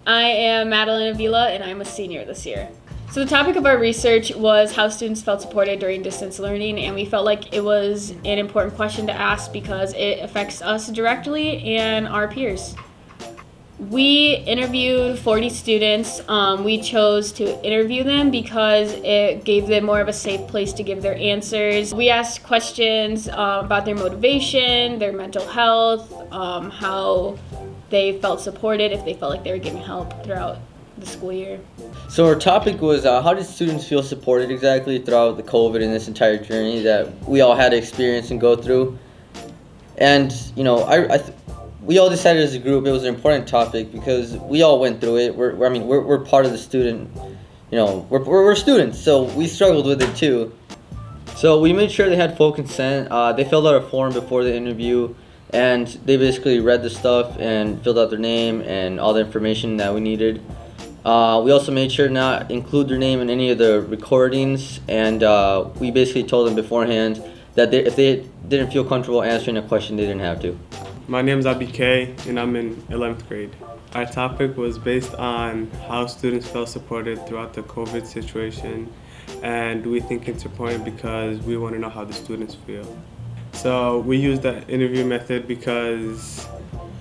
I am Madeline Avila, and I'm a senior this year. So the topic of our research was how students felt supported during distance learning, and we felt like it was an important question to ask because it affects us directly and our peers. We interviewed 40 students. We chose to interview them because it gave them more of a safe place to give their answers. We asked questions about their motivation, their mental health, how they felt supported, if they felt like they were getting help throughout the school year. So our topic was how did students feel supported exactly throughout the COVID and this entire journey that we all had to experience and go through. And we all decided as a group it was an important topic because we all went through it. We're part of the student. We're students, so we struggled with it too. So we made sure they had full consent. They filled out a form before the interview, and they basically read the stuff and filled out their name and all the information that we needed. We also made sure to not include their name in any of the recordings, and we basically told them beforehand that if they didn't feel comfortable answering a question, they didn't have to. My name is Abike, and I'm in 11th grade. Our topic was based on how students felt supported throughout the COVID situation, and we think it's important because we want to know how the students feel. So we used the interview method because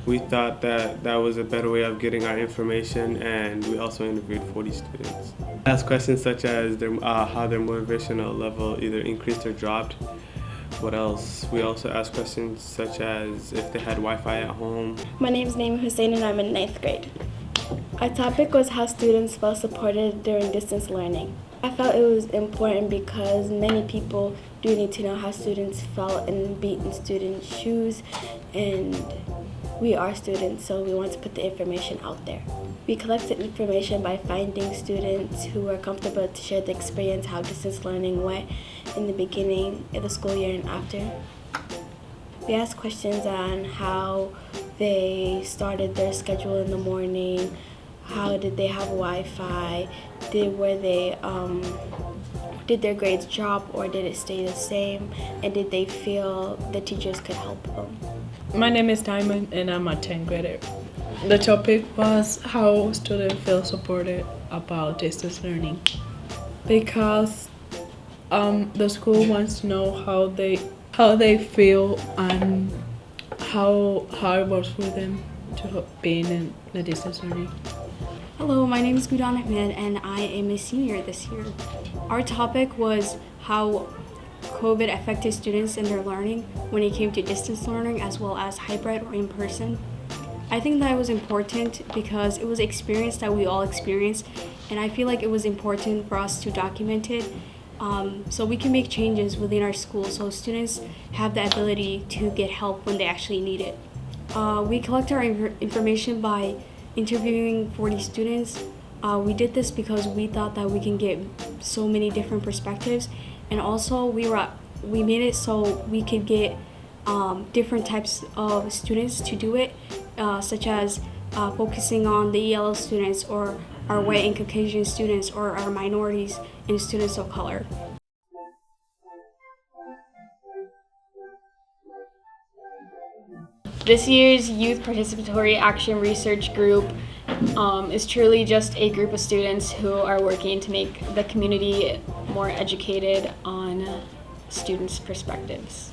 we thought that was a better way of getting our information, and we also interviewed 40 students. Asked questions such as how their motivational level either increased or dropped. What else? We also asked questions such as if they had Wi-Fi at home. My name is Naima Hussein and I'm in 9th grade. Our topic was how students felt supported during distance learning. I felt it was important because many people do need to know how students felt and be in students' shoes, and we are students, so we want to put the information out there. We collected information by finding students who were comfortable to share the experience how distance learning went in the beginning of the school year and after. We asked questions on how they started their schedule in the morning, how did they have Wi-Fi, did their grades drop or did it stay the same, and did they feel the teachers could help them. My name is Diamond and I'm a 10th grader. The topic was how students feel supported about distance learning because the school wants to know how they feel and how hard it was for them to be in the distance learning. Hello, my name is Gudan Ahmed and I am a senior this year. Our topic was how COVID affected students in their learning when it came to distance learning as well as hybrid or in-person. I think that it was important because it was an experience that we all experienced, and I feel like it was important for us to document it so we can make changes within our school so students have the ability to get help when they actually need it. We collect our information by interviewing 40 students. We did this because we thought that we can get so many different perspectives, and also we made it so we could get different types of students to do it, such as focusing on the ELL students or our white and Caucasian students or our minorities and students of color. This year's Youth Participatory Action Research Group is truly just a group of students who are working to make the community more educated on students' perspectives.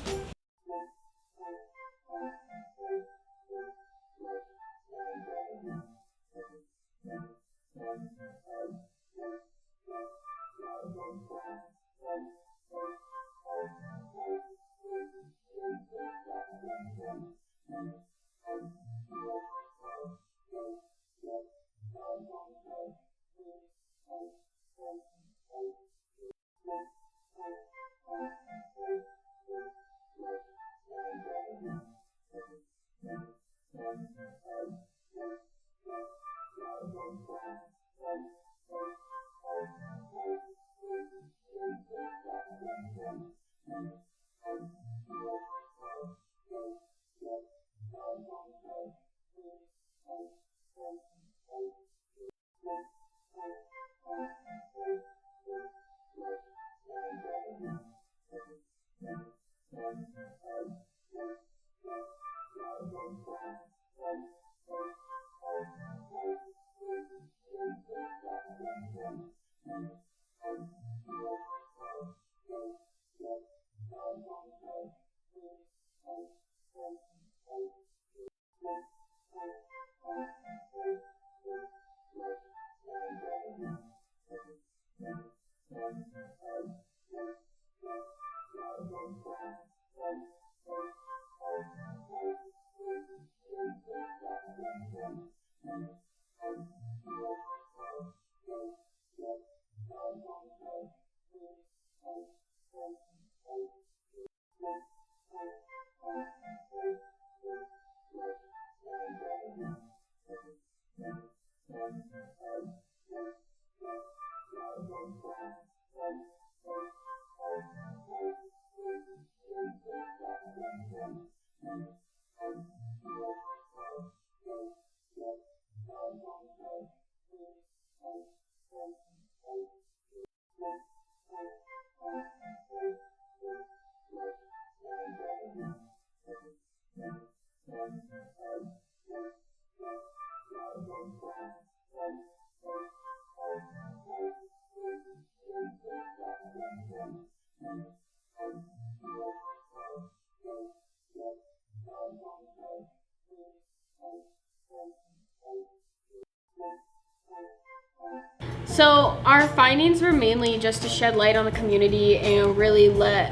So our findings were mainly just to shed light on the community and really let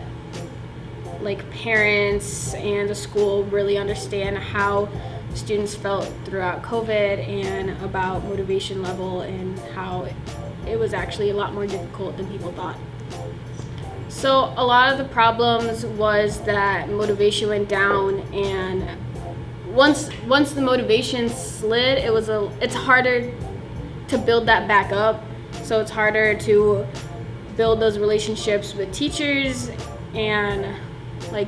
parents and the school really understand how students felt throughout COVID and about motivation level and how it was actually a lot more difficult than people thought. So a lot of the problems was that motivation went down, and once the motivation slid, it's harder to build that back up. So it's harder to build those relationships with teachers and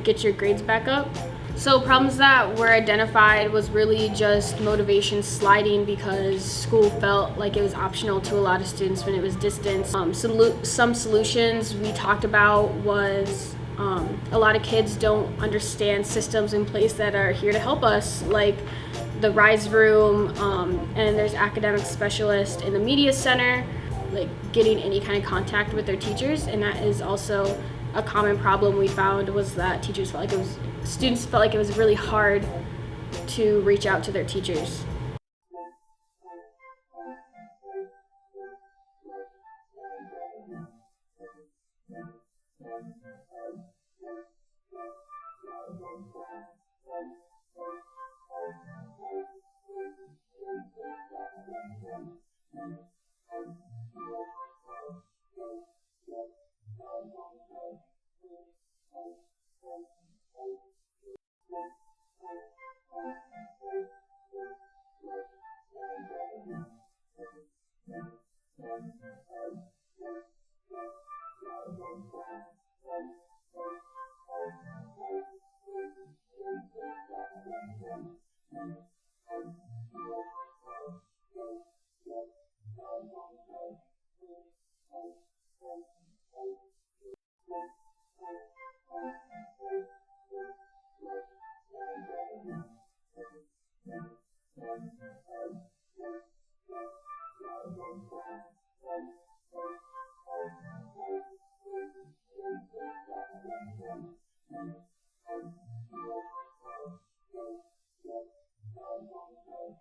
get your grades back up. So problems that were identified was really just motivation sliding because school felt like it was optional to a lot of students when it was distance. Some solutions we talked about was a lot of kids don't understand systems in place that are here to help us, like the Rise Room, and there's academic specialists in the media center, getting any kind of contact with their teachers. And that is also a common problem we found, was that students felt like it was really hard to reach out to their teachers.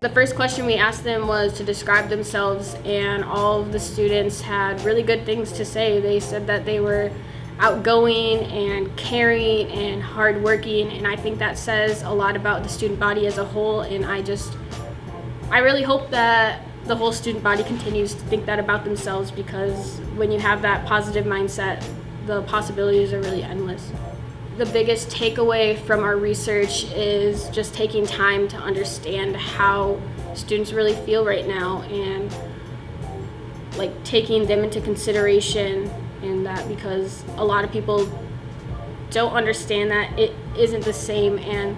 The first question we asked them was to describe themselves, and all of the students had really good things to say. They said that they were outgoing and caring and hardworking, and I think that says a lot about the student body as a whole, and I really hope that the whole student body continues to think that about themselves, because when you have that positive mindset, the possibilities are really endless. The biggest takeaway from our research is just taking time to understand how students really feel right now, and taking them into consideration in that, because a lot of people don't understand that it isn't the same, and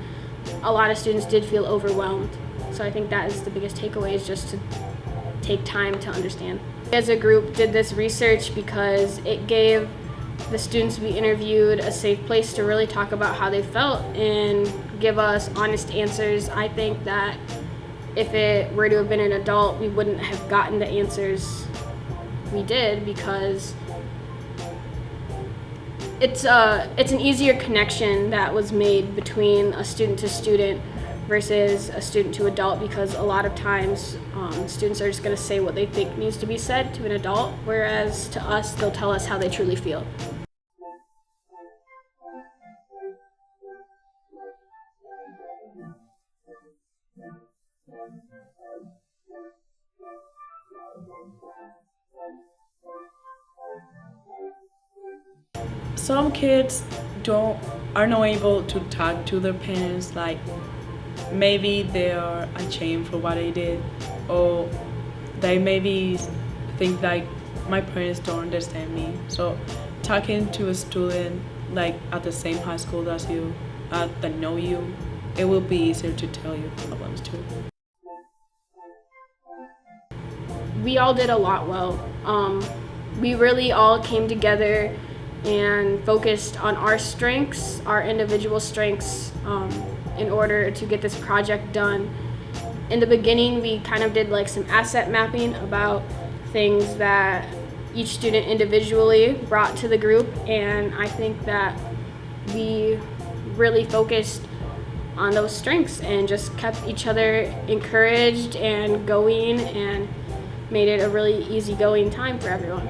a lot of students did feel overwhelmed. So I think that is the biggest takeaway, is just to take time to understand. As a group did this research because it gave the students we interviewed a safe place to really talk about how they felt and give us honest answers. I think that if it were to have been an adult, we wouldn't have gotten the answers we did, because it's an easier connection that was made between a student to student versus a student to adult, because a lot of times students are just going to say what they think needs to be said to an adult, whereas to us, they'll tell us how they truly feel. Some kids are not able to talk to their parents, maybe they are ashamed for what they did, or they maybe think my parents don't understand me. So talking to a student at the same high school as you, that know you, it will be easier to tell your problems too. We all did a lot well. We really all came together and focused on our strengths, our individual strengths, in order to get this project done. In the beginning, we kind of did some asset mapping about things that each student individually brought to the group, and I think that we really focused on those strengths and just kept each other encouraged and going, and made it a really easygoing time for everyone.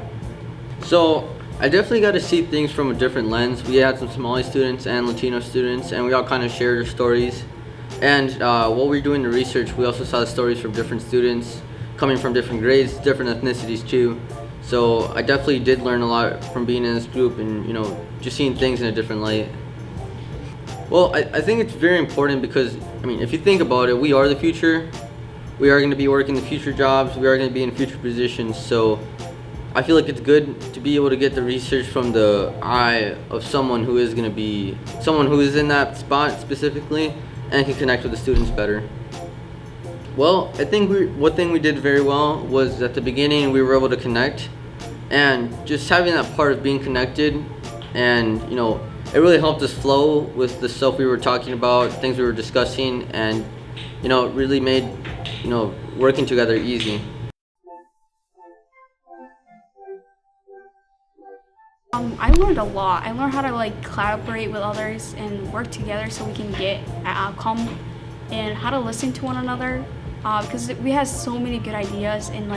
So I definitely got to see things from a different lens. We had some Somali students and Latino students, and we all kind of shared our stories. And while we were doing the research, we also saw the stories from different students coming from different grades, different ethnicities too. So I definitely did learn a lot from being in this group and, just seeing things in a different light. Well, I think it's very important because, if you think about it, we are the future. We are going to be working the future jobs. We are going to be in future positions. So I feel like it's good to be able to get the research from the eye of someone who is going to be, someone who is in that spot specifically and can connect with the students better. Well, I think one thing we did very well was at the beginning we were able to connect, and just having that part of being connected, and it really helped us flow with the stuff we were talking about, things we were discussing, and it really made working together easy. I learned a lot. I learned how to collaborate with others and work together so we can get an outcome, and how to listen to one another, because we had so many good ideas, and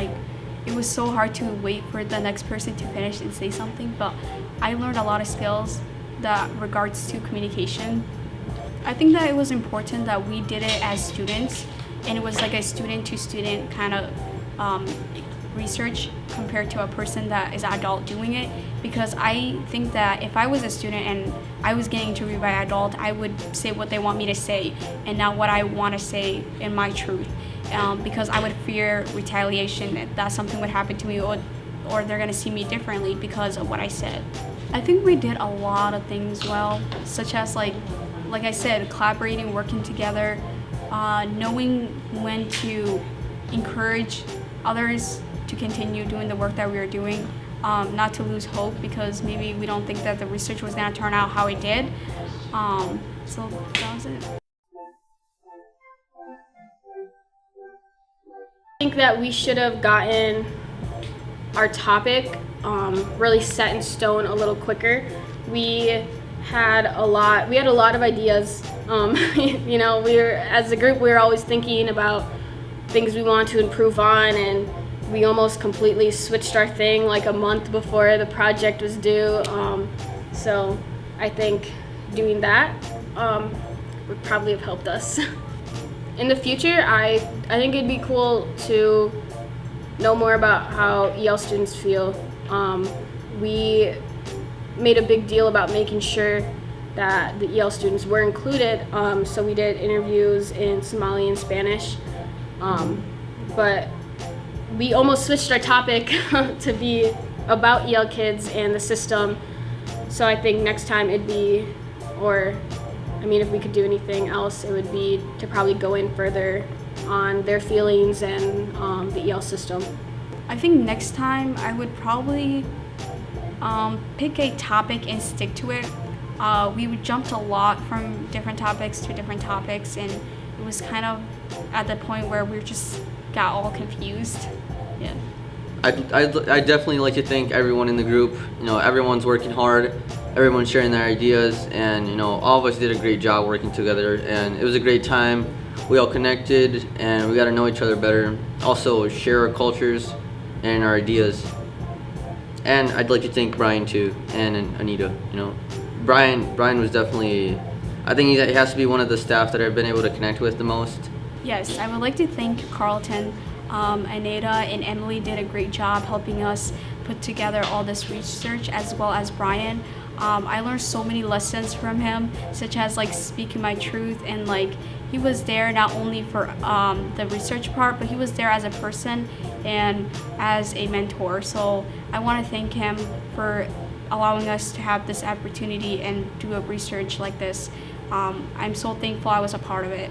it was so hard to wait for the next person to finish and say something. But I learned a lot of skills that regards to communication. I think that it was important that we did it as students, and it was like a student to student kind of research compared to a person that is adult doing it, because I think that if I was a student and I was getting interviewed by an adult, I would say what they want me to say and not what I want to say in my truth, because I would fear retaliation, that something would happen to me, or they're going to see me differently because of what I said. I think we did a lot of things well, such as like I said, collaborating, working together, knowing when to encourage others to continue doing the work that we are doing, not to lose hope because maybe we don't think that the research was going to turn out how it did. So that was it. I think that we should have gotten our topic really set in stone a little quicker. We had a lot of ideas. As a group, we were always thinking about things we want to improve on, and we almost completely switched our thing like a month before the project was due. So I think doing that would probably have helped us. In the future, I think it'd be cool to know more about how EL students feel. We made a big deal about making sure that the EL students were included, so we did interviews in Somali and Spanish, but we almost switched our topic to be about EL kids and the system. So I think next time it'd be, if we could do anything else, it would be to probably go in further on their feelings and the EL system. I think next time I would probably pick a topic and stick to it. We jumped a lot from different topics to different topics, and it was kind of at the point where we just got all confused. Yeah. I definitely like to thank everyone in the group. Everyone's working hard, everyone's sharing their ideas, and all of us did a great job working together, and it was a great time. We all connected, and we got to know each other better. Also, share our cultures and our ideas. And I'd like to thank Brian too, and Anita. Brian was definitely, I think he has to be one of the staff that I've been able to connect with the most. Yes, I would like to thank Carlton. Anita and Emily did a great job helping us put together all this research, as well as Brian. I learned so many lessons from him, such as speaking my truth, and he was there not only for the research part, but he was there as a person and as a mentor. So I want to thank him for allowing us to have this opportunity and do a research like this. I'm so thankful I was a part of it.